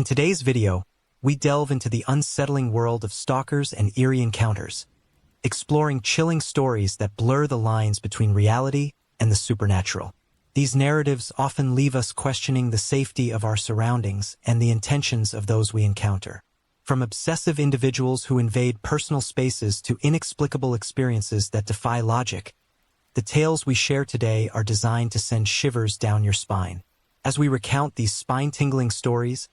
In today's video, we delve into the unsettling world of stalkers and eerie encounters, exploring chilling stories that blur the lines between reality and the supernatural. These narratives often leave us questioning the safety of our surroundings and the intentions of those we encounter. From obsessive individuals who invade personal spaces to inexplicable experiences that defy logic, the tales we share today are designed to send shivers down your spine. As we recount these spine-tingling stories,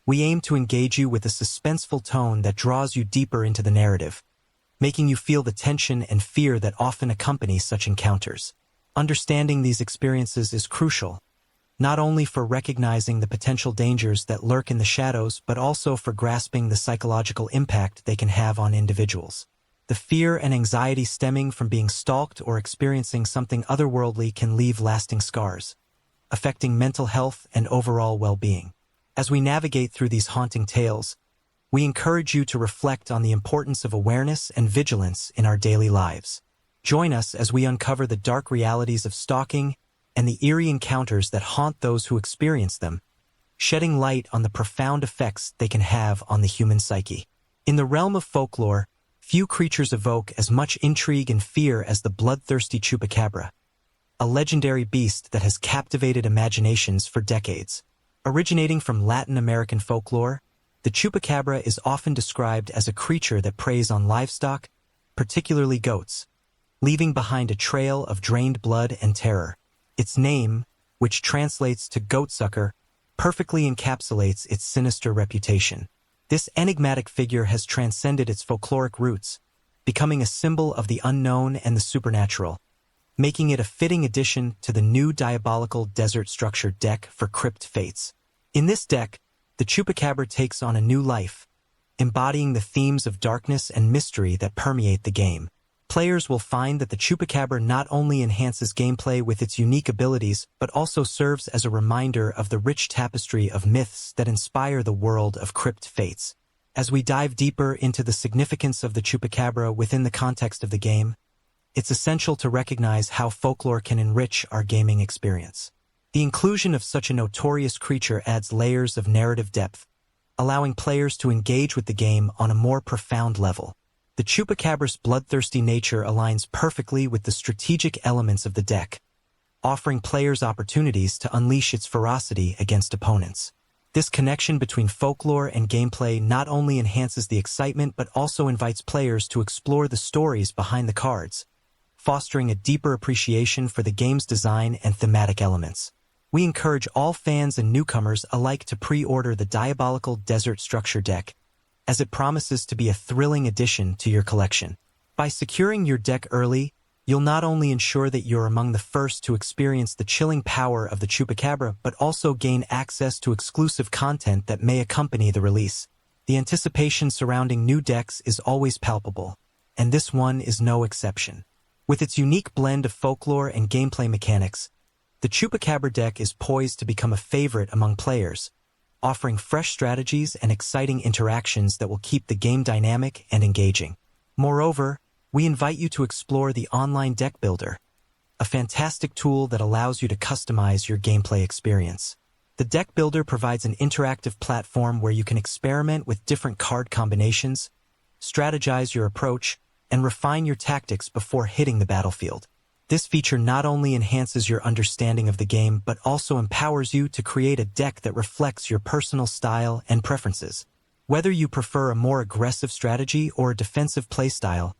we aim to engage you with a suspenseful tone that draws you deeper into the narrative, making you feel the tension and fear that often accompany such encounters. Understanding these experiences is crucial, not only for recognizing the potential dangers that lurk in the shadows, but also for grasping the psychological impact they can have on individuals. The fear and anxiety stemming from being stalked or experiencing something otherworldly can leave lasting scars, affecting mental health and overall well-being. As we navigate through these haunting tales, we encourage you to reflect on the importance of awareness and vigilance in our daily lives. Join us as we uncover the dark realities of stalking and the eerie encounters that haunt those who experience them, shedding light on the profound effects they can have on the human psyche. In the realm of folklore, few creatures evoke as much intrigue and fear as the bloodthirsty Chupacabra, a legendary beast that has captivated imaginations for decades. Originating from Latin American folklore, the Chupacabra is often described as a creature that preys on livestock, particularly goats, leaving behind a trail of drained blood and terror. Its name, which translates to goatsucker, perfectly encapsulates its sinister reputation. This enigmatic figure has transcended its folkloric roots, becoming a symbol of the unknown and the supernatural, making it a fitting addition to the new diabolical desert structure deck for crypt fates. In this deck, the Chupacabra takes on a new life, embodying the themes of darkness and mystery that permeate the game. Players will find that the Chupacabra not only enhances gameplay with its unique abilities, but also serves as a reminder of the rich tapestry of myths that inspire the world of crypt fates. As we dive deeper into the significance of the Chupacabra within the context of the game, it's essential to recognize how folklore can enrich our gaming experience. The inclusion of such a notorious creature adds layers of narrative depth, allowing players to engage with the game on a more profound level. The Chupacabra's bloodthirsty nature aligns perfectly with the strategic elements of the deck, offering players opportunities to unleash its ferocity against opponents. This connection between folklore and gameplay not only enhances the excitement but also invites players to explore the stories behind the cards, fostering a deeper appreciation for the game's design and thematic elements. We encourage all fans and newcomers alike to pre-order the diabolical desert structure deck, as it promises to be a thrilling addition to your collection. By securing your deck early, you'll not only ensure that you're among the first to experience the chilling power of the Chupacabra, but also gain access to exclusive content that may accompany the release. The anticipation surrounding new decks is always palpable, and this one is no exception. With its unique blend of folklore and gameplay mechanics, the Chupacabra deck is poised to become a favorite among players, offering fresh strategies and exciting interactions that will keep the game dynamic and engaging. Moreover, we invite you to explore the online deck builder, a fantastic tool that allows you to customize your gameplay experience. The deck builder provides an interactive platform where you can experiment with different card combinations, strategize your approach, and refine your tactics before hitting the battlefield. This feature not only enhances your understanding of the game, but also empowers you to create a deck that reflects your personal style and preferences. Whether you prefer a more aggressive strategy or a defensive playstyle,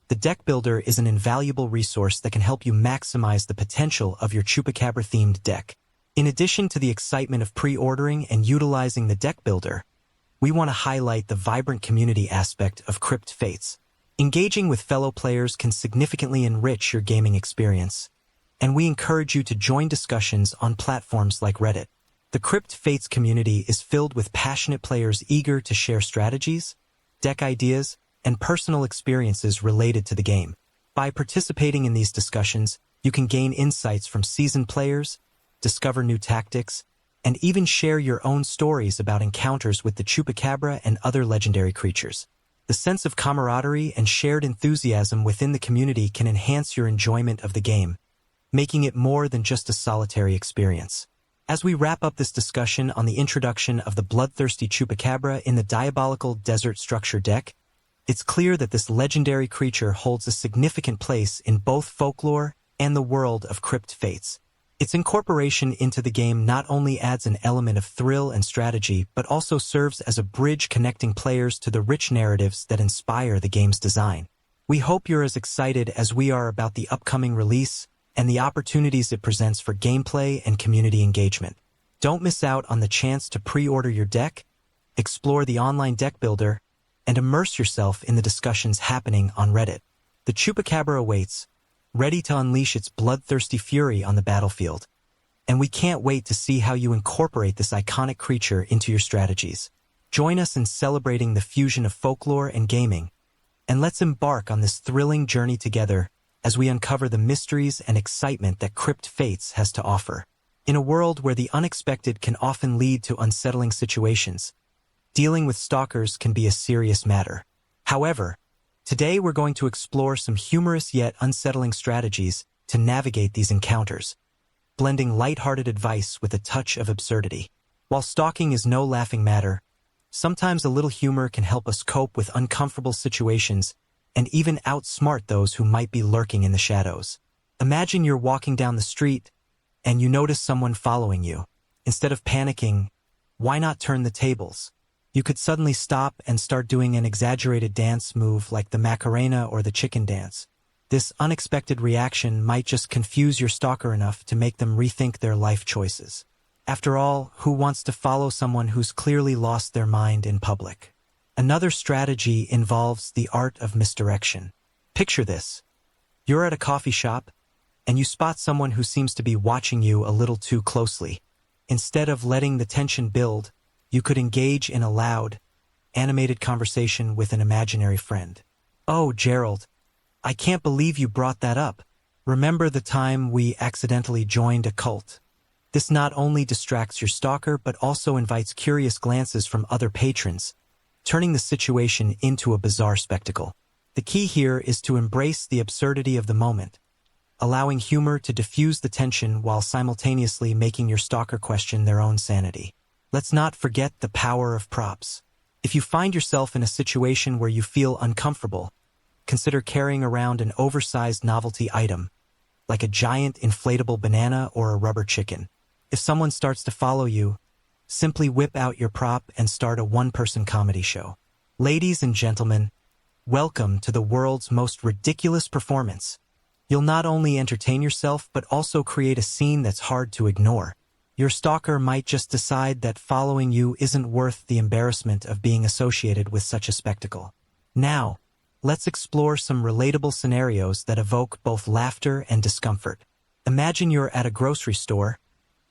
the deck builder is an invaluable resource that can help you maximize the potential of your Chupacabra-themed deck. In addition to the excitement of pre-ordering and utilizing the deck builder, we want to highlight the vibrant community aspect of Crypt Fates. Engaging with fellow players can significantly enrich your gaming experience, and we encourage you to join discussions on platforms like Reddit. The Crypt Fates community is filled with passionate players eager to share strategies, deck ideas, and personal experiences related to the game. By participating in these discussions, you can gain insights from seasoned players, discover new tactics, and even share your own stories about encounters with the Chupacabra and other legendary creatures. The sense of camaraderie and shared enthusiasm within the community can enhance your enjoyment of the game, making it more than just a solitary experience. As we wrap up this discussion on the introduction of the bloodthirsty Chupacabra in the diabolical desert structure deck, it's clear that this legendary creature holds a significant place in both folklore and the world of crypt fates. Its incorporation into the game not only adds an element of thrill and strategy, but also serves as a bridge connecting players to the rich narratives that inspire the game's design. We hope you're as excited as we are about the upcoming release and the opportunities it presents for gameplay and community engagement. Don't miss out on the chance to pre-order your deck, explore the online deck builder, and immerse yourself in the discussions happening on Reddit. The Chupacabra awaits, ready to unleash its bloodthirsty fury on the battlefield. And we can't wait to see how you incorporate this iconic creature into your strategies. Join us in celebrating the fusion of folklore and gaming, and let's embark on this thrilling journey together as we uncover the mysteries and excitement that Crypt Fates has to offer. In a world where the unexpected can often lead to unsettling situations, dealing with stalkers can be a serious matter. However, today we're going to explore some humorous yet unsettling strategies to navigate these encounters, blending lighthearted advice with a touch of absurdity. While stalking is no laughing matter, sometimes a little humor can help us cope with uncomfortable situations and even outsmart those who might be lurking in the shadows. Imagine you're walking down the street and you notice someone following you. Instead of panicking, why not turn the tables? You could suddenly stop and start doing an exaggerated dance move like the Macarena or the chicken dance. This unexpected reaction might just confuse your stalker enough to make them rethink their life choices. After all, who wants to follow someone who's clearly lost their mind in public? Another strategy involves the art of misdirection. Picture this. You're at a coffee shop, and you spot someone who seems to be watching you a little too closely. Instead of letting the tension build, you could engage in a loud, animated conversation with an imaginary friend. "Oh, Gerald, I can't believe you brought that up. Remember the time we accidentally joined a cult?" This not only distracts your stalker, but also invites curious glances from other patrons, turning the situation into a bizarre spectacle. The key here is to embrace the absurdity of the moment, allowing humor to diffuse the tension while simultaneously making your stalker question their own sanity. Let's not forget the power of props. If you find yourself in a situation where you feel uncomfortable, consider carrying around an oversized novelty item, like a giant inflatable banana or a rubber chicken. If someone starts to follow you, simply whip out your prop and start a one-person comedy show. Ladies and gentlemen, welcome to the world's most ridiculous performance. You'll not only entertain yourself, but also create a scene that's hard to ignore. Your stalker might just decide that following you isn't worth the embarrassment of being associated with such a spectacle. Now, let's explore some relatable scenarios that evoke both laughter and discomfort. Imagine you're at a grocery store,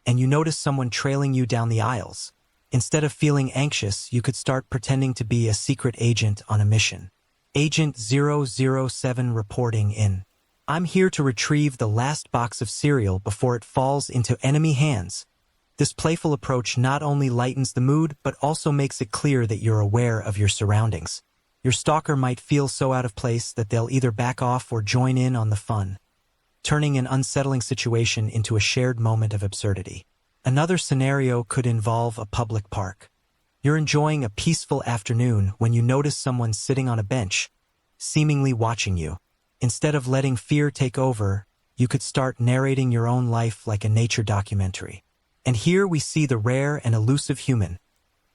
and you notice someone trailing you down the aisles. Instead of feeling anxious, you could start pretending to be a secret agent on a mission. Agent 007 reporting in. "I'm here to retrieve the last box of cereal before it falls into enemy hands." This playful approach not only lightens the mood, but also makes it clear that you're aware of your surroundings. Your stalker might feel so out of place that they'll either back off or join in on the fun, turning an unsettling situation into a shared moment of absurdity. Another scenario could involve a public park. You're enjoying a peaceful afternoon when you notice someone sitting on a bench, seemingly watching you. Instead of letting fear take over, you could start narrating your own life like a nature documentary. And here we see the rare and elusive human,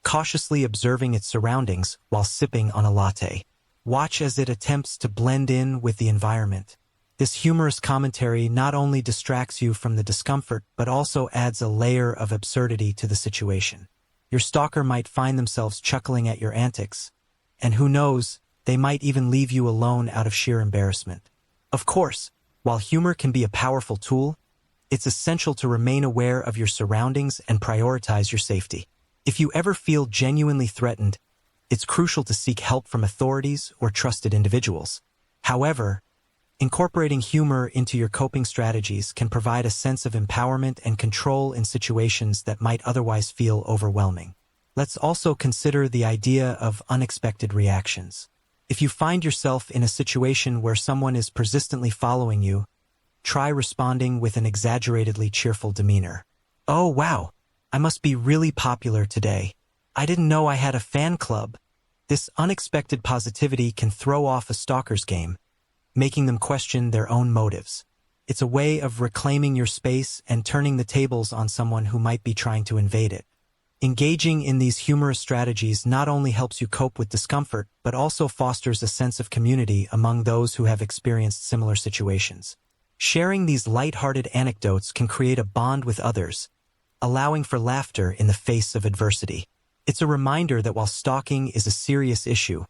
cautiously observing its surroundings while sipping on a latte. Watch as it attempts to blend in with the environment. This humorous commentary not only distracts you from the discomfort, but also adds a layer of absurdity to the situation. Your stalker might find themselves chuckling at your antics, and who knows, they might even leave you alone out of sheer embarrassment. Of course, while humor can be a powerful tool, it's essential to remain aware of your surroundings and prioritize your safety. If you ever feel genuinely threatened, it's crucial to seek help from authorities or trusted individuals. However, incorporating humor into your coping strategies can provide a sense of empowerment and control in situations that might otherwise feel overwhelming. Let's also consider the idea of unexpected reactions. If you find yourself in a situation where someone is persistently following you, try responding with an exaggeratedly cheerful demeanor. Oh wow, I must be really popular today. I didn't know I had a fan club. This unexpected positivity can throw off a stalker's game, making them question their own motives. It's a way of reclaiming your space and turning the tables on someone who might be trying to invade it. Engaging in these humorous strategies not only helps you cope with discomfort, but also fosters a sense of community among those who have experienced similar situations. Sharing these light-hearted anecdotes can create a bond with others, allowing for laughter in the face of adversity. It's a reminder that while stalking is a serious issue,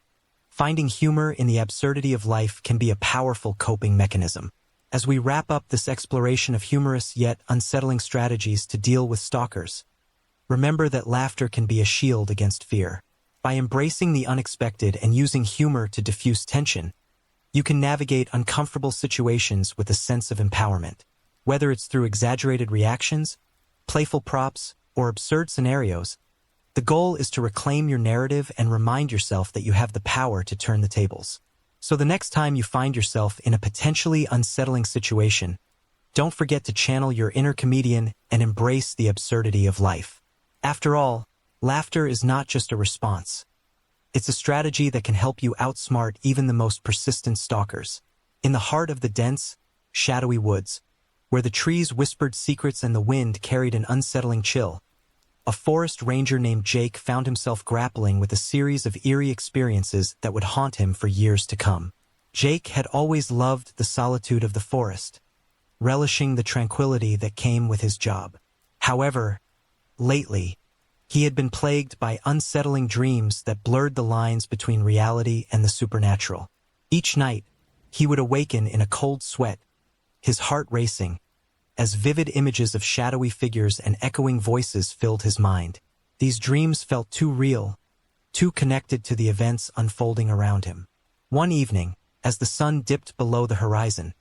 finding humor in the absurdity of life can be a powerful coping mechanism. As we wrap up this exploration of humorous yet unsettling strategies to deal with stalkers, remember that laughter can be a shield against fear. By embracing the unexpected and using humor to diffuse tension, you can navigate uncomfortable situations with a sense of empowerment. Whether it's through exaggerated reactions, playful props, or absurd scenarios, the goal is to reclaim your narrative and remind yourself that you have the power to turn the tables. So the next time you find yourself in a potentially unsettling situation, don't forget to channel your inner comedian and embrace the absurdity of life. After all, laughter is not just a response. It's a strategy that can help you outsmart even the most persistent stalkers. In the heart of the dense, shadowy woods, where the trees whispered secrets and the wind carried an unsettling chill, a forest ranger named Jake found himself grappling with a series of eerie experiences that would haunt him for years to come. Jake had always loved the solitude of the forest, relishing the tranquility that came with his job. However, lately, he had been plagued by unsettling dreams that blurred the lines between reality and the supernatural. Each night, he would awaken in a cold sweat, his heart racing, as vivid images of shadowy figures and echoing voices filled his mind. These dreams felt too real, too connected to the events unfolding around him. One evening, as the sun dipped below the horizon,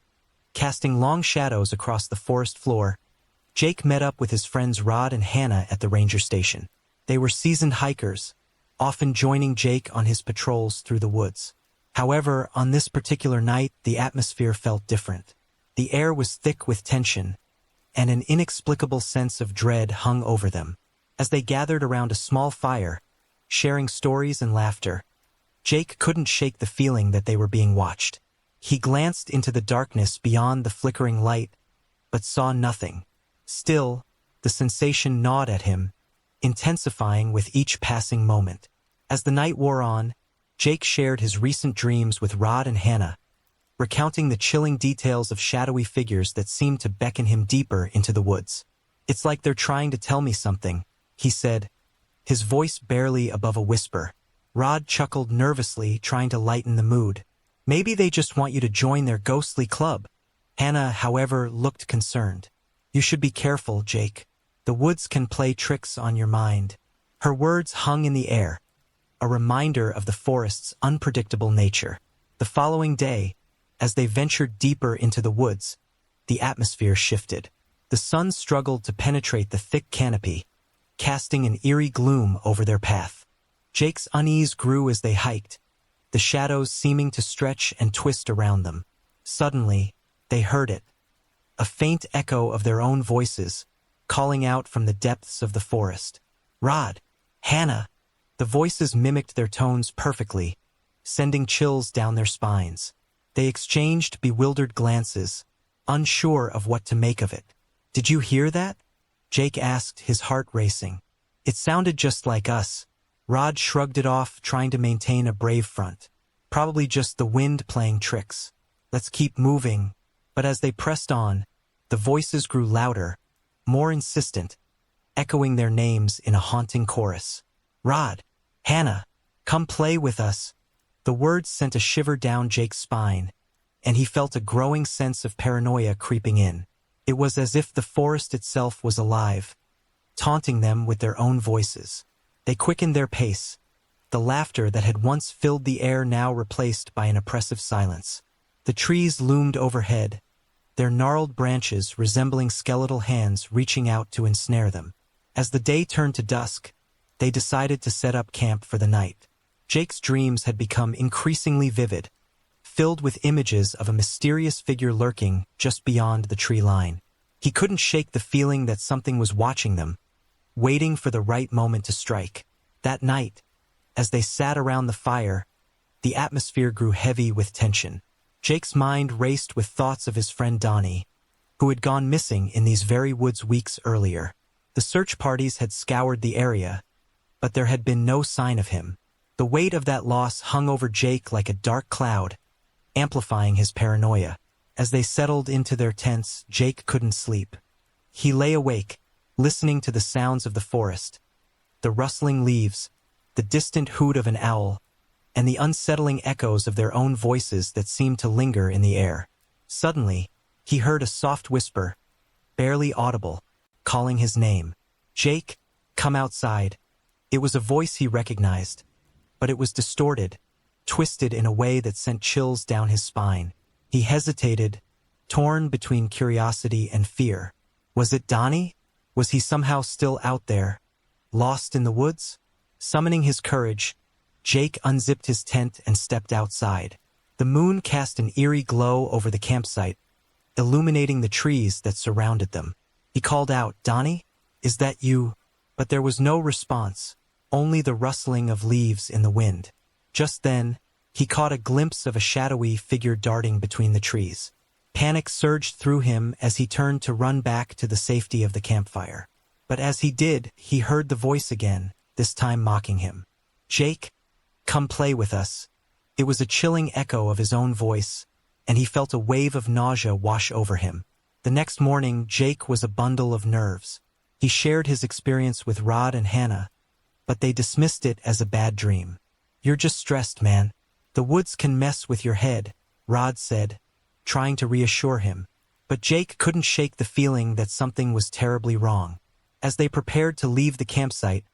casting long shadows across the forest floor, Jake met up with his friends Rod and Hannah at the ranger station. They were seasoned hikers, often joining Jake on his patrols through the woods. However, on this particular night, the atmosphere felt different. The air was thick with tension, and an inexplicable sense of dread hung over them. As they gathered around a small fire, sharing stories and laughter, Jake couldn't shake the feeling that they were being watched. He glanced into the darkness beyond the flickering light, but saw nothing. Still, the sensation gnawed at him, intensifying with each passing moment. As the night wore on, Jake shared his recent dreams with Rod and Hannah, recounting the chilling details of shadowy figures that seemed to beckon him deeper into the woods. "It's like they're trying to tell me something," he said, his voice barely above a whisper. Rod chuckled nervously, trying to lighten the mood. "Maybe they just want you to join their ghostly club." Hannah, however, looked concerned. "You should be careful, Jake. The woods can play tricks on your mind." Her words hung in the air, a reminder of the forest's unpredictable nature. The following day, as they ventured deeper into the woods, the atmosphere shifted. The sun struggled to penetrate the thick canopy, casting an eerie gloom over their path. Jake's unease grew as they hiked, the shadows seeming to stretch and twist around them. Suddenly, they heard it, a faint echo of their own voices, calling out from the depths of the forest. "Rod! Hannah!" The voices mimicked their tones perfectly, sending chills down their spines. They exchanged bewildered glances, unsure of what to make of it. "Did you hear that?" Jake asked, his heart racing. "It sounded just like us." Rod shrugged it off, trying to maintain a brave front. "Probably just the wind playing tricks. Let's keep moving." But as they pressed on, the voices grew louder, more insistent, echoing their names in a haunting chorus. "Rod! Hannah! Come play with us!" The words sent a shiver down Jake's spine, and he felt a growing sense of paranoia creeping in. It was as if the forest itself was alive, taunting them with their own voices. They quickened their pace, the laughter that had once filled the air now replaced by an oppressive silence. The trees loomed overhead, their gnarled branches resembling skeletal hands reaching out to ensnare them. As the day turned to dusk, they decided to set up camp for the night. Jake's dreams had become increasingly vivid, filled with images of a mysterious figure lurking just beyond the tree line. He couldn't shake the feeling that something was watching them, waiting for the right moment to strike. That night, as they sat around the fire, the atmosphere grew heavy with tension. Jake's mind raced with thoughts of his friend Donnie, who had gone missing in these very woods weeks earlier. The search parties had scoured the area, but there had been no sign of him. The weight of that loss hung over Jake like a dark cloud, amplifying his paranoia. As they settled into their tents, Jake couldn't sleep. He lay awake, listening to the sounds of the forest, the rustling leaves, the distant hoot of an owl, and the unsettling echoes of their own voices that seemed to linger in the air. Suddenly, he heard a soft whisper, barely audible, calling his name. "Jake, come outside." It was a voice he recognized, but it was distorted, twisted in a way that sent chills down his spine. He hesitated, torn between curiosity and fear. Was it Donnie? Was he somehow still out there, lost in the woods? Summoning his courage, Jake unzipped his tent and stepped outside. The moon cast an eerie glow over the campsite, illuminating the trees that surrounded them. He called out, "Donnie, is that you?" But there was no response, only the rustling of leaves in the wind. Just then, he caught a glimpse of a shadowy figure darting between the trees. Panic surged through him as he turned to run back to the safety of the campfire. But as he did, he heard the voice again, this time mocking him. "Jake, come play with us." It was a chilling echo of his own voice, and he felt a wave of nausea wash over him. The next morning, Jake was a bundle of nerves. He shared his experience with Rod and Hannah, but they dismissed it as a bad dream. "You're just stressed, man. The woods can mess with your head," Rod said, trying to reassure him. But Jake couldn't shake the feeling that something was terribly wrong. As they prepared to leave the campsite,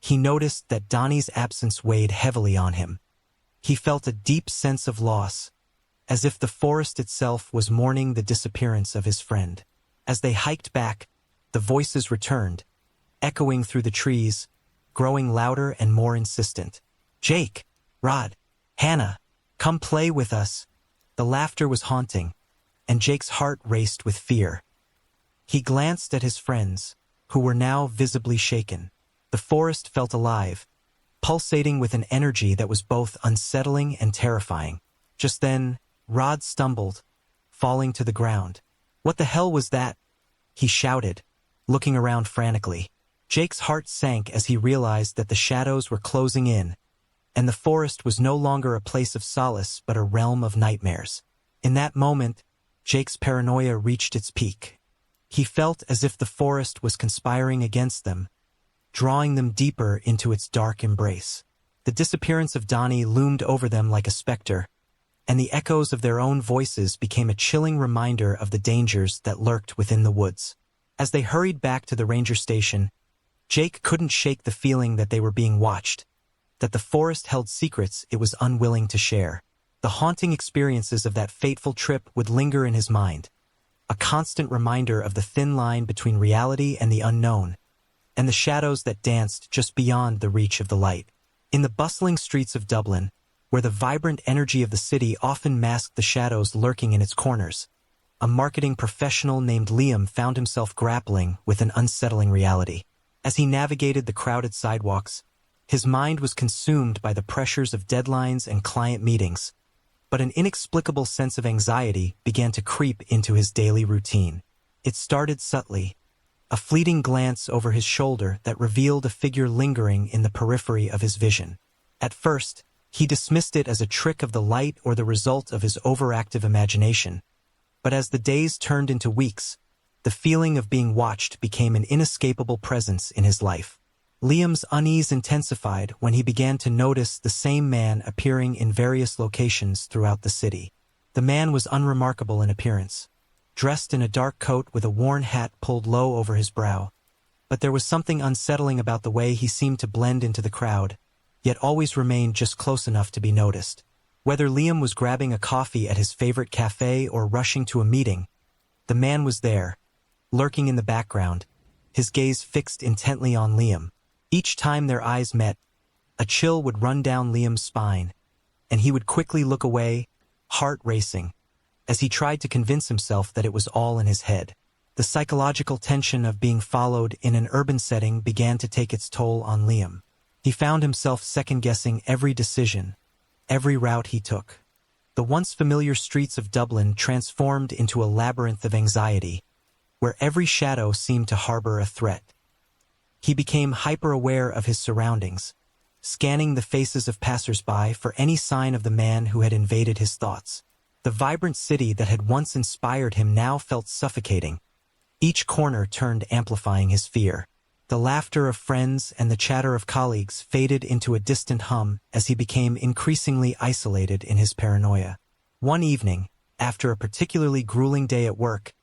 he noticed that Donnie's absence weighed heavily on him. He felt a deep sense of loss, as if the forest itself was mourning the disappearance of his friend. As they hiked back, the voices returned, echoing through the trees, growing louder and more insistent. "Jake, Rod, Hannah, come play with us." The laughter was haunting, and Jake's heart raced with fear. He glanced at his friends, who were now visibly shaken. The forest felt alive, pulsating with an energy that was both unsettling and terrifying. Just then, Rod stumbled, falling to the ground. "What the hell was that?" he shouted, looking around frantically. Jake's heart sank as he realized that the shadows were closing in, and the forest was no longer a place of solace but a realm of nightmares. In that moment, Jake's paranoia reached its peak. He felt as if the forest was conspiring against them, drawing them deeper into its dark embrace. The disappearance of Donnie loomed over them like a specter, and the echoes of their own voices became a chilling reminder of the dangers that lurked within the woods. As they hurried back to the ranger station, Jake couldn't shake the feeling that they were being watched, that the forest held secrets it was unwilling to share. The haunting experiences of that fateful trip would linger in his mind, a constant reminder of the thin line between reality and the unknown, and the shadows that danced just beyond the reach of the light. In the bustling streets of Dublin, where the vibrant energy of the city often masked the shadows lurking in its corners, a marketing professional named Liam found himself grappling with an unsettling reality. As he navigated the crowded sidewalks, his mind was consumed by the pressures of deadlines and client meetings, but an inexplicable sense of anxiety began to creep into his daily routine. It started subtly, a fleeting glance over his shoulder that revealed a figure lingering in the periphery of his vision. At first, he dismissed it as a trick of the light or the result of his overactive imagination, but as the days turned into weeks, the feeling of being watched became an inescapable presence in his life. Liam's unease intensified when he began to notice the same man appearing in various locations throughout the city. The man was unremarkable in appearance, dressed in a dark coat with a worn hat pulled low over his brow. But there was something unsettling about the way he seemed to blend into the crowd, yet always remained just close enough to be noticed. Whether Liam was grabbing a coffee at his favorite cafe or rushing to a meeting, the man was there, lurking in the background, his gaze fixed intently on Liam. Each time their eyes met, a chill would run down Liam's spine, and he would quickly look away, heart racing, as he tried to convince himself that it was all in his head. The psychological tension of being followed in an urban setting began to take its toll on Liam. He found himself second-guessing every decision, every route he took. The once familiar streets of Dublin transformed into a labyrinth of anxiety, where every shadow seemed to harbor a threat. He became hyper-aware of his surroundings, scanning the faces of passers-by for any sign of the man who had invaded his thoughts. The vibrant city that had once inspired him now felt suffocating. Each corner turned, amplifying his fear. The laughter of friends and the chatter of colleagues faded into a distant hum as he became increasingly isolated in his paranoia. One evening, after a particularly grueling day at work,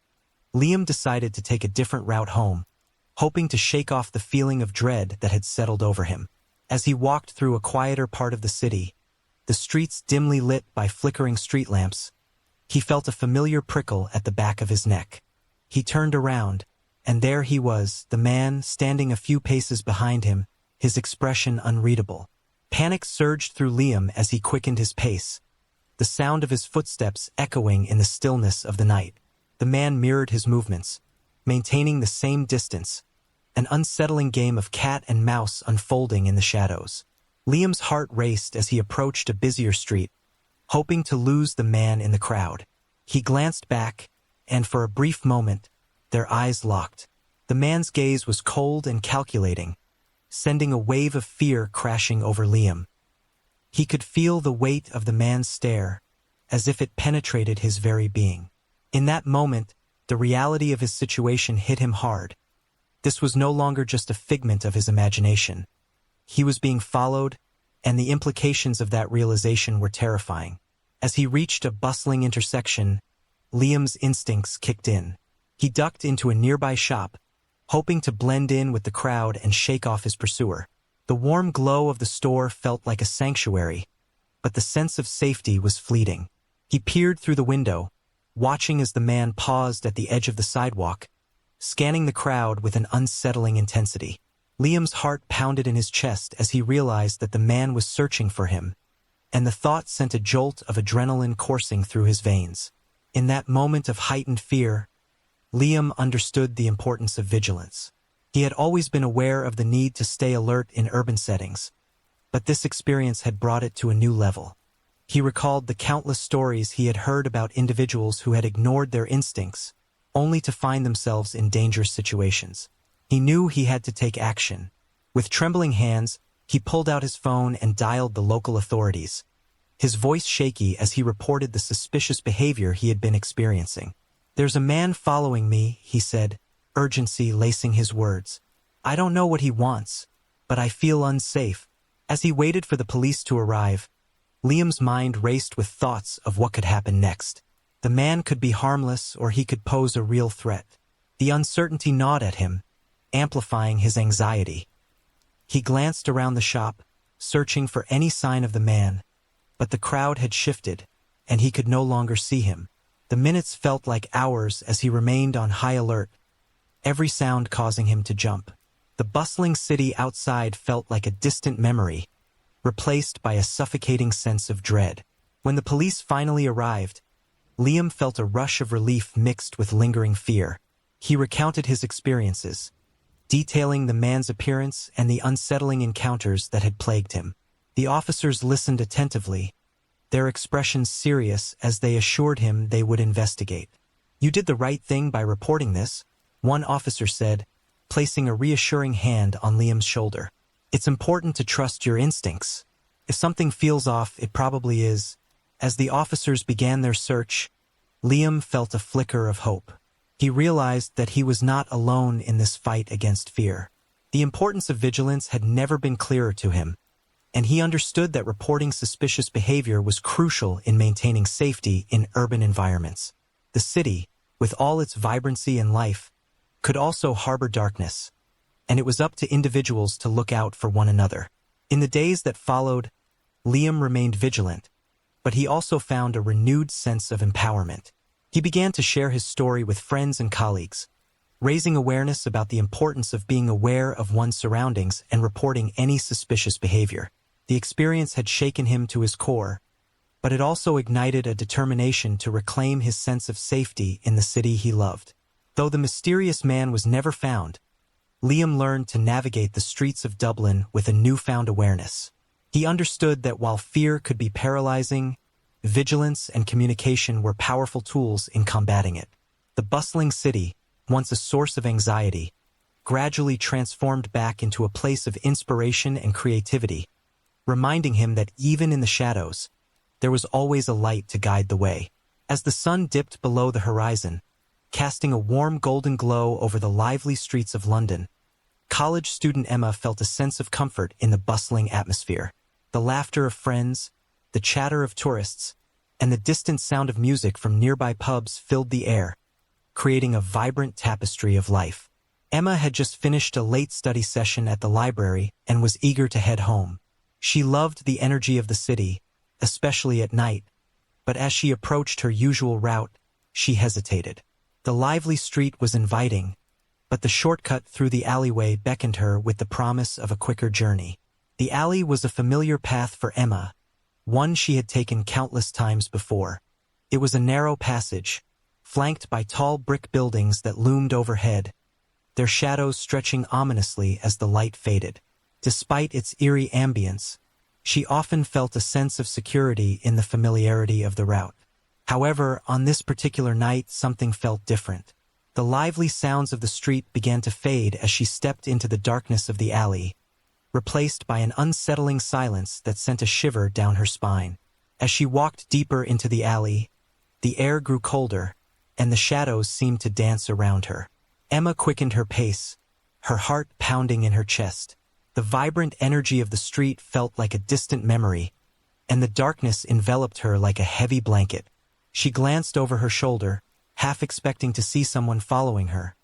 Liam decided to take a different route home, hoping to shake off the feeling of dread that had settled over him. As he walked through a quieter part of the city, the streets dimly lit by flickering street lamps, he felt a familiar prickle at the back of his neck. He turned around, and there he was, the man standing a few paces behind him, his expression unreadable. Panic surged through Liam as he quickened his pace, the sound of his footsteps echoing in the stillness of the night. The man mirrored his movements, maintaining the same distance, an unsettling game of cat and mouse unfolding in the shadows. Liam's heart raced as he approached a busier street, hoping to lose the man in the crowd. He glanced back, and for a brief moment, their eyes locked. The man's gaze was cold and calculating, sending a wave of fear crashing over Liam. He could feel the weight of the man's stare, as if it penetrated his very being. In that moment, the reality of his situation hit him hard. This was no longer just a figment of his imagination. He was being followed, and the implications of that realization were terrifying. As he reached a bustling intersection, Liam's instincts kicked in. He ducked into a nearby shop, hoping to blend in with the crowd and shake off his pursuer. The warm glow of the store felt like a sanctuary, but the sense of safety was fleeting. He peered through the window, watching as the man paused at the edge of the sidewalk, scanning the crowd with an unsettling intensity. Liam's heart pounded in his chest as he realized that the man was searching for him, and the thought sent a jolt of adrenaline coursing through his veins. In that moment of heightened fear, Liam understood the importance of vigilance. He had always been aware of the need to stay alert in urban settings, but this experience had brought it to a new level. He recalled the countless stories he had heard about individuals who had ignored their instincts, only to find themselves in dangerous situations. He knew he had to take action. With trembling hands, he pulled out his phone and dialed the local authorities, his voice shaky as he reported the suspicious behavior he had been experiencing. "There's a man following me," he said, urgency lacing his words. "I don't know what he wants, but I feel unsafe." As he waited for the police to arrive, Liam's mind raced with thoughts of what could happen next. The man could be harmless, or he could pose a real threat. The uncertainty gnawed at him, amplifying his anxiety. He glanced around the shop, searching for any sign of the man, but the crowd had shifted, and he could no longer see him. The minutes felt like hours as he remained on high alert, every sound causing him to jump. The bustling city outside felt like a distant memory, replaced by a suffocating sense of dread. When the police finally arrived, Liam felt a rush of relief mixed with lingering fear. He recounted his experiences, detailing the man's appearance and the unsettling encounters that had plagued him. The officers listened attentively, their expressions serious as they assured him they would investigate. "You did the right thing by reporting this," one officer said, placing a reassuring hand on Liam's shoulder. "It's important to trust your instincts. If something feels off, it probably is." As the officers began their search, Liam felt a flicker of hope. He realized that he was not alone in this fight against fear. The importance of vigilance had never been clearer to him, and he understood that reporting suspicious behavior was crucial in maintaining safety in urban environments. The city, with all its vibrancy and life, could also harbor darkness, and it was up to individuals to look out for one another. In the days that followed, Liam remained vigilant, but he also found a renewed sense of empowerment. He began to share his story with friends and colleagues, raising awareness about the importance of being aware of one's surroundings and reporting any suspicious behavior. The experience had shaken him to his core, but it also ignited a determination to reclaim his sense of safety in the city he loved. Though the mysterious man was never found, Liam learned to navigate the streets of Dublin with a newfound awareness. He understood that while fear could be paralyzing, vigilance and communication were powerful tools in combating it. The bustling city, once a source of anxiety, gradually transformed back into a place of inspiration and creativity, reminding him that even in the shadows, there was always a light to guide the way. As the sun dipped below the horizon, casting a warm golden glow over the lively streets of London, college student Emma felt a sense of comfort in the bustling atmosphere. The laughter of friends, the chatter of tourists, and the distant sound of music from nearby pubs filled the air, creating a vibrant tapestry of life. Emma had just finished a late study session at the library and was eager to head home. She loved the energy of the city, especially at night, but as she approached her usual route, she hesitated. The lively street was inviting, but the shortcut through the alleyway beckoned her with the promise of a quicker journey. The alley was a familiar path for Emma, one she had taken countless times before. It was a narrow passage, flanked by tall brick buildings that loomed overhead, their shadows stretching ominously as the light faded. Despite its eerie ambience, she often felt a sense of security in the familiarity of the route. However, on this particular night, something felt different. The lively sounds of the street began to fade as she stepped into the darkness of the alley, replaced by an unsettling silence that sent a shiver down her spine. As she walked deeper into the alley, the air grew colder, and the shadows seemed to dance around her. Emma quickened her pace, her heart pounding in her chest. The vibrant energy of the street felt like a distant memory, and the darkness enveloped her like a heavy blanket. She glanced over her shoulder, half expecting to see someone following her,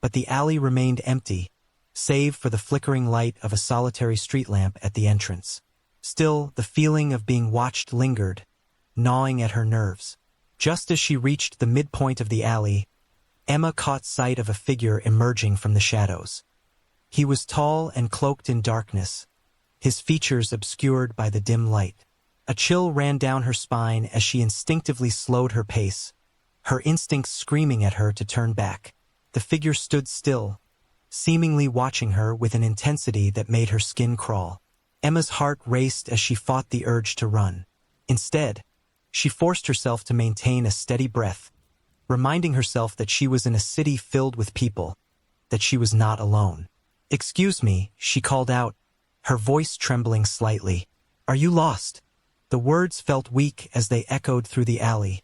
but the alley remained empty, save for the flickering light of a solitary street lamp at the entrance. Still, the feeling of being watched lingered, gnawing at her nerves. Just as she reached the midpoint of the alley, Emma caught sight of a figure emerging from the shadows. He was tall and cloaked in darkness, his features obscured by the dim light. A chill ran down her spine as she instinctively slowed her pace, her instincts screaming at her to turn back. The figure stood still, seemingly watching her with an intensity that made her skin crawl. Emma's heart raced as she fought the urge to run. Instead, she forced herself to maintain a steady breath, reminding herself that she was in a city filled with people, that she was not alone. "Excuse me," she called out, her voice trembling slightly. "Are you lost?" The words felt weak as they echoed through the alley,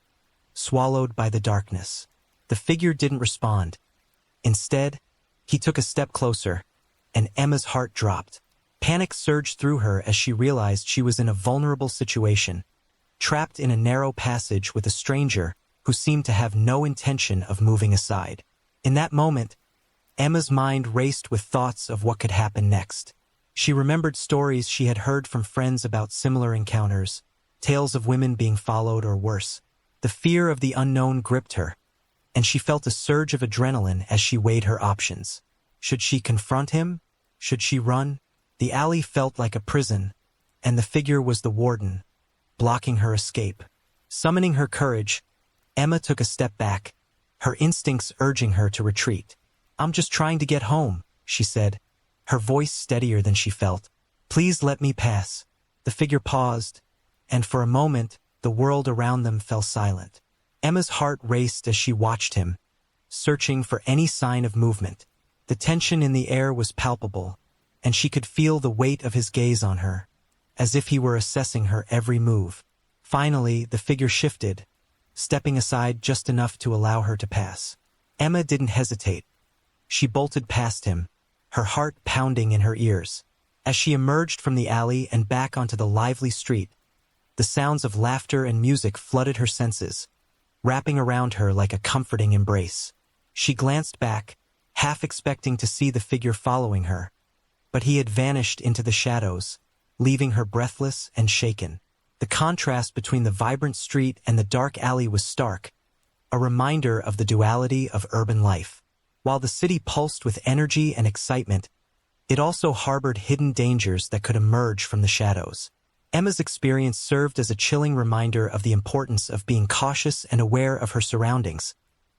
swallowed by the darkness. The figure didn't respond. Instead, he took a step closer, and Emma's heart dropped. Panic surged through her as she realized she was in a vulnerable situation, trapped in a narrow passage with a stranger who seemed to have no intention of moving aside. In that moment, Emma's mind raced with thoughts of what could happen next. She remembered stories she had heard from friends about similar encounters, tales of women being followed or worse. The fear of the unknown gripped her, and she felt a surge of adrenaline as she weighed her options. Should she confront him? Should she run? The alley felt like a prison, and the figure was the warden, blocking her escape. Summoning her courage, Emma took a step back, her instincts urging her to retreat. "I'm just trying to get home," she said, her voice steadier than she felt. "Please let me pass." The figure paused, and for a moment, the world around them fell silent. Emma's heart raced as she watched him, searching for any sign of movement. The tension in the air was palpable, and she could feel the weight of his gaze on her, as if he were assessing her every move. Finally, the figure shifted, stepping aside just enough to allow her to pass. Emma didn't hesitate. She bolted past him, her heart pounding in her ears. As she emerged from the alley and back onto the lively street, the sounds of laughter and music flooded her senses, wrapping around her like a comforting embrace. She glanced back, half expecting to see the figure following her, but he had vanished into the shadows, leaving her breathless and shaken. The contrast between the vibrant street and the dark alley was stark, a reminder of the duality of urban life. While the city pulsed with energy and excitement, it also harbored hidden dangers that could emerge from the shadows. Emma's experience served as a chilling reminder of the importance of being cautious and aware of her surroundings,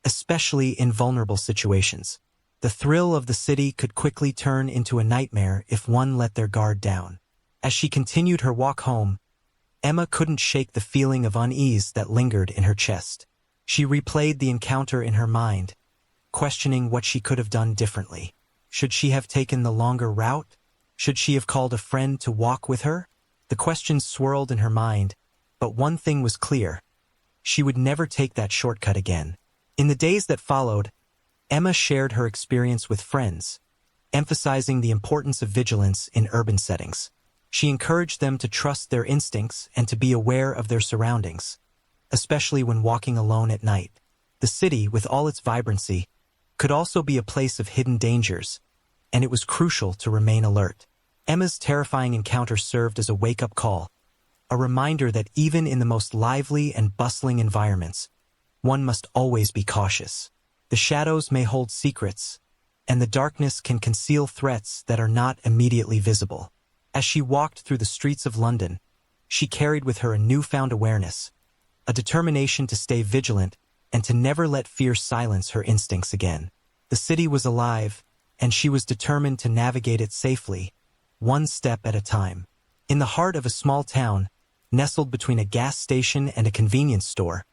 especially in vulnerable situations. The thrill of the city could quickly turn into a nightmare if one let their guard down. As she continued her walk home, Emma couldn't shake the feeling of unease that lingered in her chest. She replayed the encounter in her mind, questioning what she could have done differently. Should she have taken the longer route? Should she have called a friend to walk with her? The questions swirled in her mind, but one thing was clear. She would never take that shortcut again. In the days that followed, Emma shared her experience with friends, emphasizing the importance of vigilance in urban settings. She encouraged them to trust their instincts and to be aware of their surroundings, especially when walking alone at night. The city, with all its vibrancy, could also be a place of hidden dangers, and it was crucial to remain alert. Emma's terrifying encounter served as a wake-up call, a reminder that even in the most lively and bustling environments, one must always be cautious. The shadows may hold secrets, and the darkness can conceal threats that are not immediately visible. As she walked through the streets of London, she carried with her a newfound awareness, a determination to stay vigilant and to never let fear silence her instincts again. The city was alive, and she was determined to navigate it safely, one step at a time. In the heart of a small town, nestled between a gas station and a convenience store,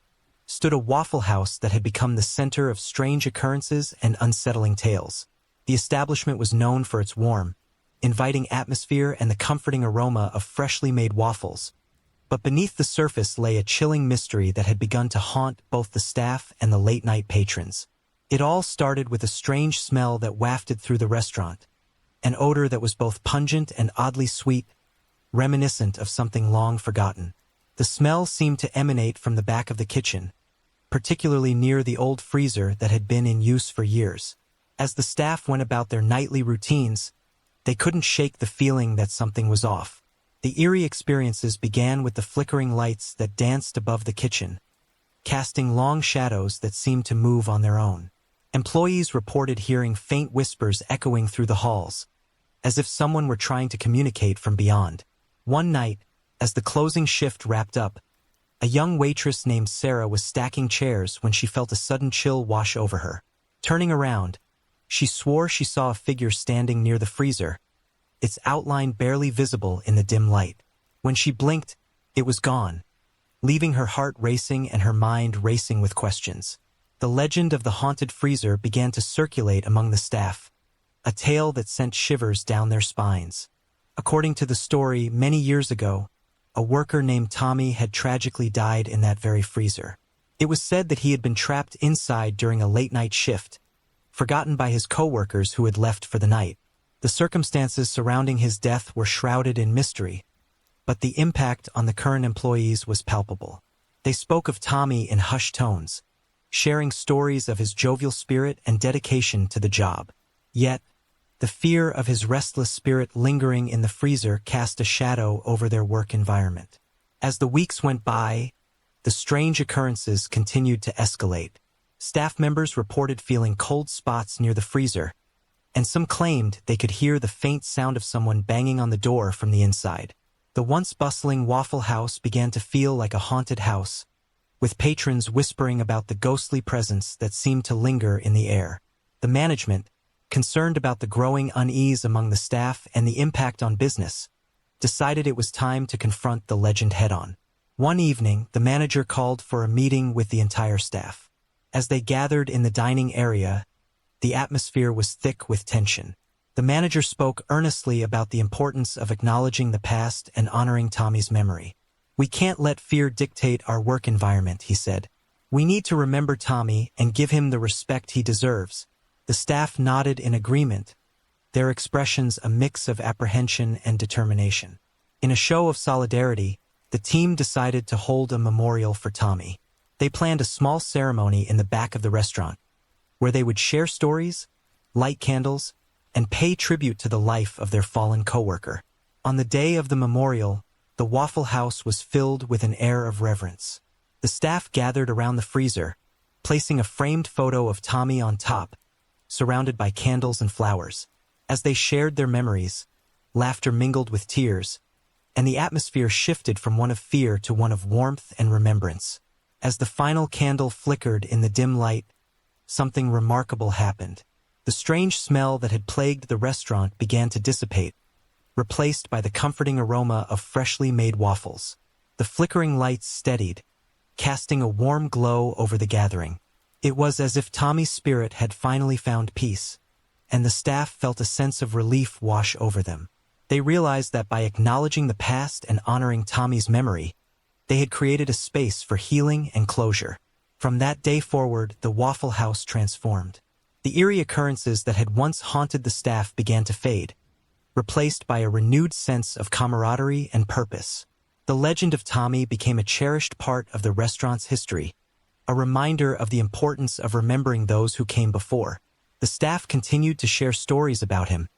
stood a Waffle House that had become the center of strange occurrences and unsettling tales. The establishment was known for its warm, inviting atmosphere and the comforting aroma of freshly made waffles. But beneath the surface lay a chilling mystery that had begun to haunt both the staff and the late-night patrons. It all started with a strange smell that wafted through the restaurant, an odor that was both pungent and oddly sweet, reminiscent of something long forgotten. The smell seemed to emanate from the back of the kitchen, particularly near the old freezer that had been in use for years. As the staff went about their nightly routines, they couldn't shake the feeling that something was off. The eerie experiences began with the flickering lights that danced above the kitchen, casting long shadows that seemed to move on their own. Employees reported hearing faint whispers echoing through the halls, as if someone were trying to communicate from beyond. One night, as the closing shift wrapped up, a young waitress named Sarah was stacking chairs when she felt a sudden chill wash over her. Turning around, she swore she saw a figure standing near the freezer, its outline barely visible in the dim light. When she blinked, it was gone, leaving her heart racing and her mind racing with questions. The legend of the haunted freezer began to circulate among the staff, a tale that sent shivers down their spines. According to the story, many years ago, a worker named Tommy had tragically died in that very freezer. It was said that he had been trapped inside during a late-night shift, forgotten by his co-workers who had left for the night. The circumstances surrounding his death were shrouded in mystery, but the impact on the current employees was palpable. They spoke of Tommy in hushed tones, sharing stories of his jovial spirit and dedication to the job. Yet, the fear of his restless spirit lingering in the freezer cast a shadow over their work environment. As the weeks went by, the strange occurrences continued to escalate. Staff members reported feeling cold spots near the freezer, and some claimed they could hear the faint sound of someone banging on the door from the inside. The once bustling Waffle House began to feel like a haunted house, with patrons whispering about the ghostly presence that seemed to linger in the air. The management, concerned about the growing unease among the staff and the impact on business, decided it was time to confront the legend head-on. One evening, the manager called for a meeting with the entire staff. As they gathered in the dining area, the atmosphere was thick with tension. The manager spoke earnestly about the importance of acknowledging the past and honoring Tommy's memory. "We can't let fear dictate our work environment," he said. "We need to remember Tommy and give him the respect he deserves." The staff nodded in agreement, their expressions a mix of apprehension and determination. In a show of solidarity, the team decided to hold a memorial for Tommy. They planned a small ceremony in the back of the restaurant, where they would share stories, light candles, and pay tribute to the life of their fallen coworker. On the day of the memorial, the Waffle House was filled with an air of reverence. The staff gathered around the freezer, placing a framed photo of Tommy on top, surrounded by candles and flowers. As they shared their memories, laughter mingled with tears, and the atmosphere shifted from one of fear to one of warmth and remembrance. As the final candle flickered in the dim light, something remarkable happened. The strange smell that had plagued the restaurant began to dissipate, replaced by the comforting aroma of freshly made waffles. The flickering lights steadied, casting a warm glow over the gathering. It was as if Tommy's spirit had finally found peace, and the staff felt a sense of relief wash over them. They realized that by acknowledging the past and honoring Tommy's memory, they had created a space for healing and closure. From that day forward, the Waffle House transformed. The eerie occurrences that had once haunted the staff began to fade, replaced by a renewed sense of camaraderie and purpose. The legend of Tommy became a cherished part of the restaurant's history, a reminder of the importance of remembering those who came before. The staff continued to share stories about him,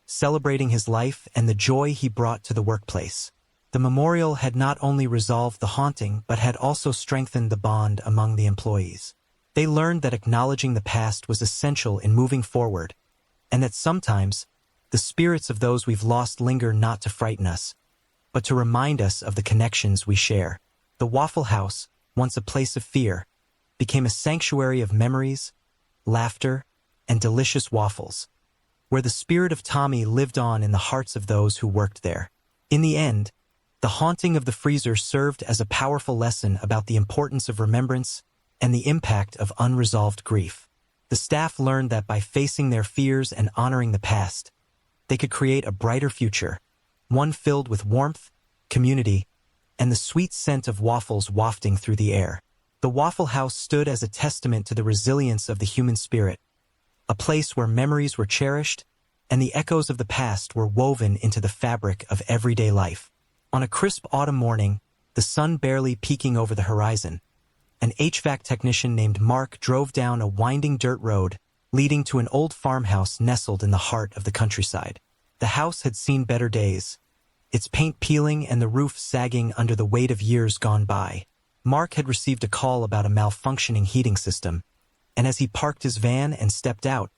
celebrating his life and the joy he brought to the workplace. The memorial had not only resolved the haunting but had also strengthened the bond among the employees. They learned that acknowledging the past was essential in moving forward, and that sometimes the spirits of those we've lost linger not to frighten us, but to remind us of the connections we share. The Waffle House, once a place of fear, became a sanctuary of memories, laughter, and delicious waffles, where the spirit of Tommy lived on in the hearts of those who worked there. In the end, the haunting of the freezer served as a powerful lesson about the importance of remembrance and the impact of unresolved grief. The staff learned that by facing their fears and honoring the past, they could create a brighter future, one filled with warmth, community, and the sweet scent of waffles wafting through the air. The Waffle House stood as a testament to the resilience of the human spirit, a place where memories were cherished and the echoes of the past were woven into the fabric of everyday life. On a crisp autumn morning, the sun barely peeking over the horizon, an HVAC technician named Mark drove down a winding dirt road leading to an old farmhouse nestled in the heart of the countryside. The house had seen better days, its paint peeling and the roof sagging under the weight of years gone by. Mark had received a call about a malfunctioning heating system, and as he parked his van and stepped out,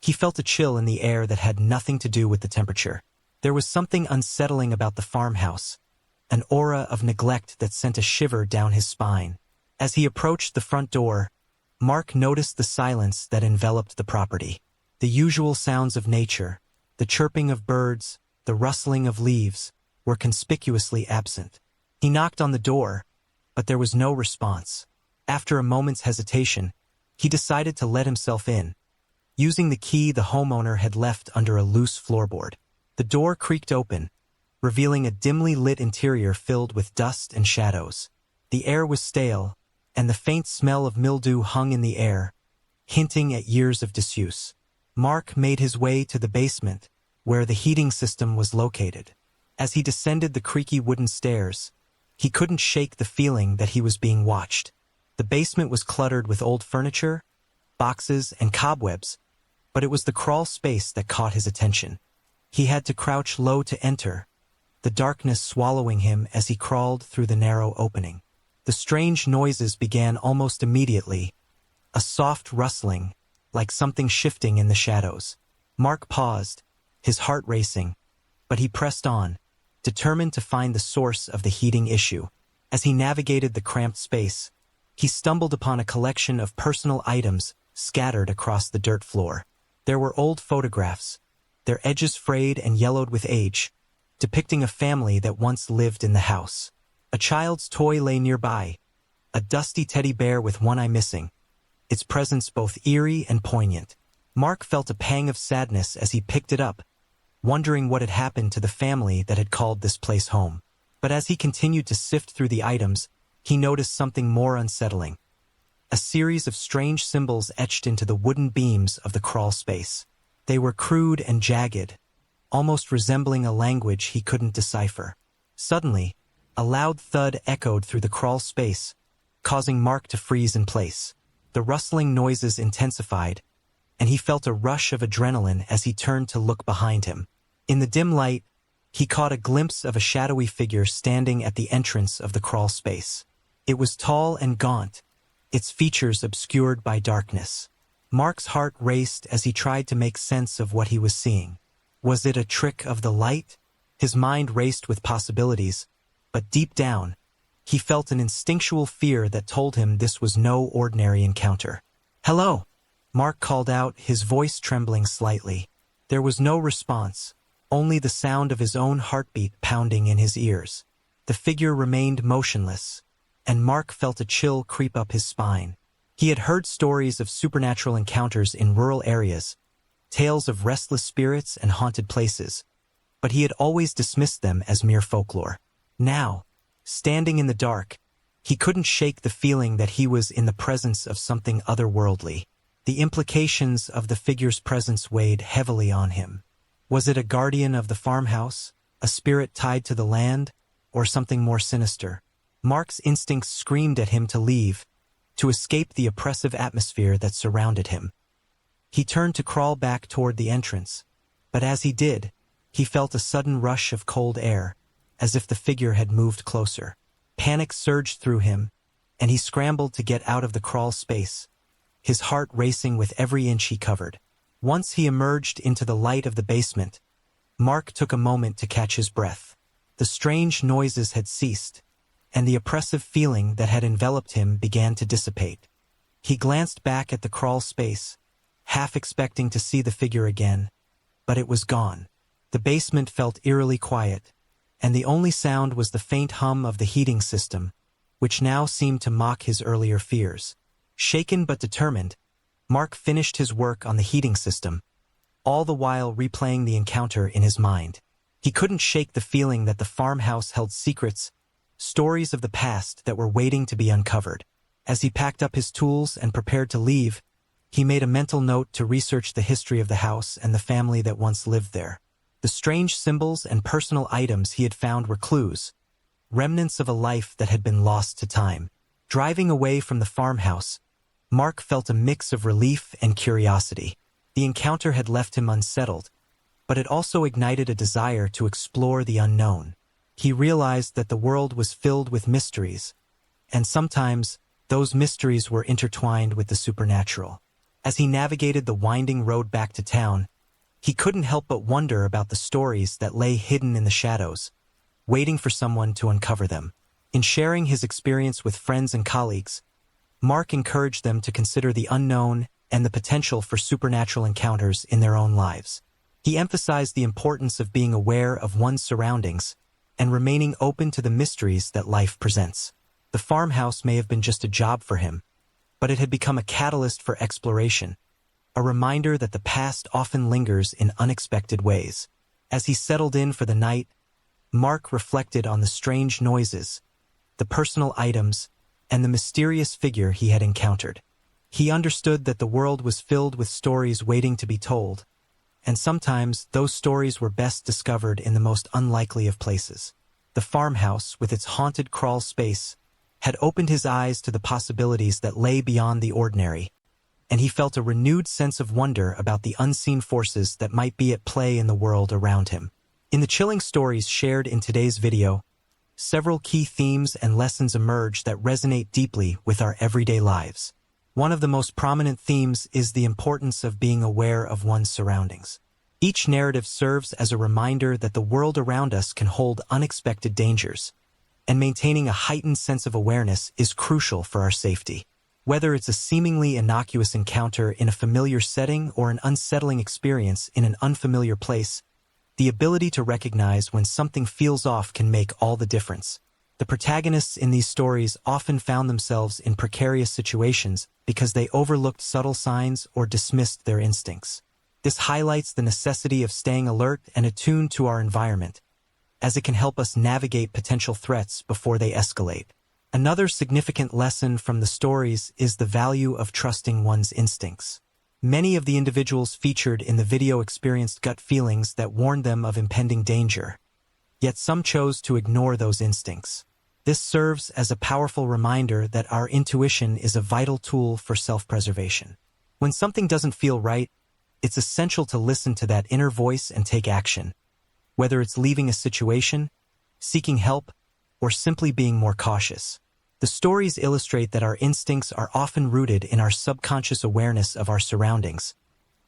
he felt a chill in the air that had nothing to do with the temperature. There was something unsettling about the farmhouse, an aura of neglect that sent a shiver down his spine. As he approached the front door, Mark noticed the silence that enveloped the property. The usual sounds of nature, the chirping of birds, the rustling of leaves, were conspicuously absent. He knocked on the door, but there was no response. After a moment's hesitation, he decided to let himself in, using the key the homeowner had left under a loose floorboard. The door creaked open, revealing a dimly lit interior filled with dust and shadows. The air was stale, and the faint smell of mildew hung in the air, hinting at years of disuse. Mark made his way to the basement, where the heating system was located. As he descended the creaky wooden stairs, he couldn't shake the feeling that he was being watched. The basement was cluttered with old furniture, boxes, and cobwebs, but it was the crawl space that caught his attention. He had to crouch low to enter, the darkness swallowing him as he crawled through the narrow opening. The strange noises began almost immediately, a soft rustling, like something shifting in the shadows. Mark paused, his heart racing, but he pressed on, determined to find the source of the heating issue. As he navigated the cramped space, he stumbled upon a collection of personal items scattered across the dirt floor. There were old photographs, their edges frayed and yellowed with age, depicting a family that once lived in the house. A child's toy lay nearby, a dusty teddy bear with one eye missing, its presence both eerie and poignant. Mark felt a pang of sadness as he picked it up, wondering what had happened to the family that had called this place home. But as he continued to sift through the items, he noticed something more unsettling. A series of strange symbols etched into the wooden beams of the crawl space. They were crude and jagged, almost resembling a language he couldn't decipher. Suddenly, a loud thud echoed through the crawl space, causing Mark to freeze in place. The rustling noises intensified, and he felt a rush of adrenaline as he turned to look behind him. In the dim light, he caught a glimpse of a shadowy figure standing at the entrance of the crawl space. It was tall and gaunt, its features obscured by darkness. Mark's heart raced as he tried to make sense of what he was seeing. Was it a trick of the light? His mind raced with possibilities, but deep down, he felt an instinctual fear that told him this was no ordinary encounter. "Hello," Mark called out, his voice trembling slightly. There was no response, only the sound of his own heartbeat pounding in his ears. The figure remained motionless, and Mark felt a chill creep up his spine. He had heard stories of supernatural encounters in rural areas, tales of restless spirits and haunted places, but he had always dismissed them as mere folklore. Now, standing in the dark, he couldn't shake the feeling that he was in the presence of something otherworldly. The implications of the figure's presence weighed heavily on him. Was it a guardian of the farmhouse, a spirit tied to the land, or something more sinister? Mark's instincts screamed at him to leave, to escape the oppressive atmosphere that surrounded him. He turned to crawl back toward the entrance, but as he did, he felt a sudden rush of cold air, as if the figure had moved closer. Panic surged through him, and he scrambled to get out of the crawl space, his heart racing with every inch he covered. Once he emerged into the light of the basement, Mark took a moment to catch his breath. The strange noises had ceased, and the oppressive feeling that had enveloped him began to dissipate. He glanced back at the crawl space, half expecting to see the figure again, but it was gone. The basement felt eerily quiet, and the only sound was the faint hum of the heating system, which now seemed to mock his earlier fears. Shaken but determined, Mark finished his work on the heating system, all the while replaying the encounter in his mind. He couldn't shake the feeling that the farmhouse held secrets, stories of the past that were waiting to be uncovered. As he packed up his tools and prepared to leave, he made a mental note to research the history of the house and the family that once lived there. The strange symbols and personal items he had found were clues, remnants of a life that had been lost to time. Driving away from the farmhouse, Mark felt a mix of relief and curiosity. The encounter had left him unsettled, but it also ignited a desire to explore the unknown. He realized that the world was filled with mysteries, and sometimes those mysteries were intertwined with the supernatural. As he navigated the winding road back to town, he couldn't help but wonder about the stories that lay hidden in the shadows, waiting for someone to uncover them. In sharing his experience with friends and colleagues, Mark encouraged them to consider the unknown and the potential for supernatural encounters in their own lives. He emphasized the importance of being aware of one's surroundings and remaining open to the mysteries that life presents. The farmhouse may have been just a job for him, but it had become a catalyst for exploration, a reminder that the past often lingers in unexpected ways. As he settled in for the night, Mark reflected on the strange noises, the personal items, and the mysterious figure he had encountered. He understood that the world was filled with stories waiting to be told, and sometimes those stories were best discovered in the most unlikely of places. The farmhouse, with its haunted crawl space, had opened his eyes to the possibilities that lay beyond the ordinary, and he felt a renewed sense of wonder about the unseen forces that might be at play in the world around him. In the chilling stories shared in today's video, several key themes and lessons emerge that resonate deeply with our everyday lives. One of the most prominent themes is the importance of being aware of one's surroundings. Each narrative serves as a reminder that the world around us can hold unexpected dangers, and maintaining a heightened sense of awareness is crucial for our safety. Whether it's a seemingly innocuous encounter in a familiar setting or an unsettling experience in an unfamiliar place, the ability to recognize when something feels off can make all the difference. The protagonists in these stories often found themselves in precarious situations because they overlooked subtle signs or dismissed their instincts. This highlights the necessity of staying alert and attuned to our environment, as it can help us navigate potential threats before they escalate. Another significant lesson from the stories is the value of trusting one's instincts. Many of the individuals featured in the video experienced gut feelings that warned them of impending danger, yet some chose to ignore those instincts. This serves as a powerful reminder that our intuition is a vital tool for self-preservation. When something doesn't feel right, it's essential to listen to that inner voice and take action, whether it's leaving a situation, seeking help, or simply being more cautious. The stories illustrate that our instincts are often rooted in our subconscious awareness of our surroundings,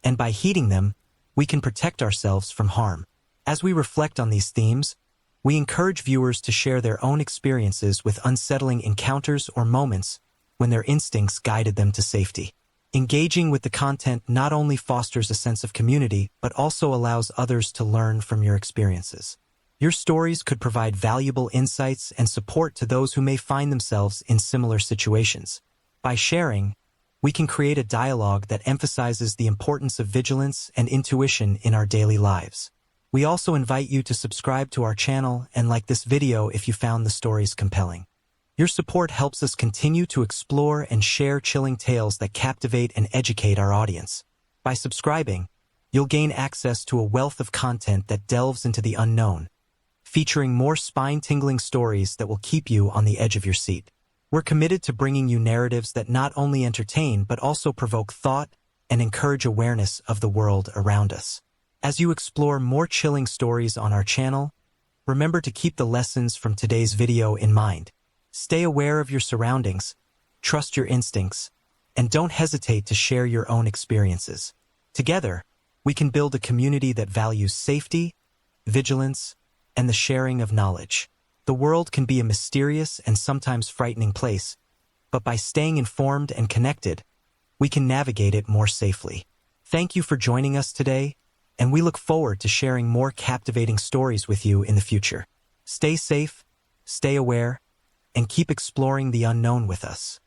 and by heeding them, we can protect ourselves from harm. As we reflect on these themes, we encourage viewers to share their own experiences with unsettling encounters or moments when their instincts guided them to safety. Engaging with the content not only fosters a sense of community, but also allows others to learn from your experiences. Your stories could provide valuable insights and support to those who may find themselves in similar situations. By sharing, we can create a dialogue that emphasizes the importance of vigilance and intuition in our daily lives. We also invite you to subscribe to our channel and like this video if you found the stories compelling. Your support helps us continue to explore and share chilling tales that captivate and educate our audience. By subscribing, you'll gain access to a wealth of content that delves into the unknown, featuring more spine-tingling stories that will keep you on the edge of your seat. We're committed to bringing you narratives that not only entertain but also provoke thought and encourage awareness of the world around us. As you explore more chilling stories on our channel, remember to keep the lessons from today's video in mind. Stay aware of your surroundings, trust your instincts, and don't hesitate to share your own experiences. Together, we can build a community that values safety, vigilance, and the sharing of knowledge. The world can be a mysterious and sometimes frightening place, but by staying informed and connected, we can navigate it more safely. Thank you for joining us today, and we look forward to sharing more captivating stories with you in the future. Stay safe, stay aware, and keep exploring the unknown with us.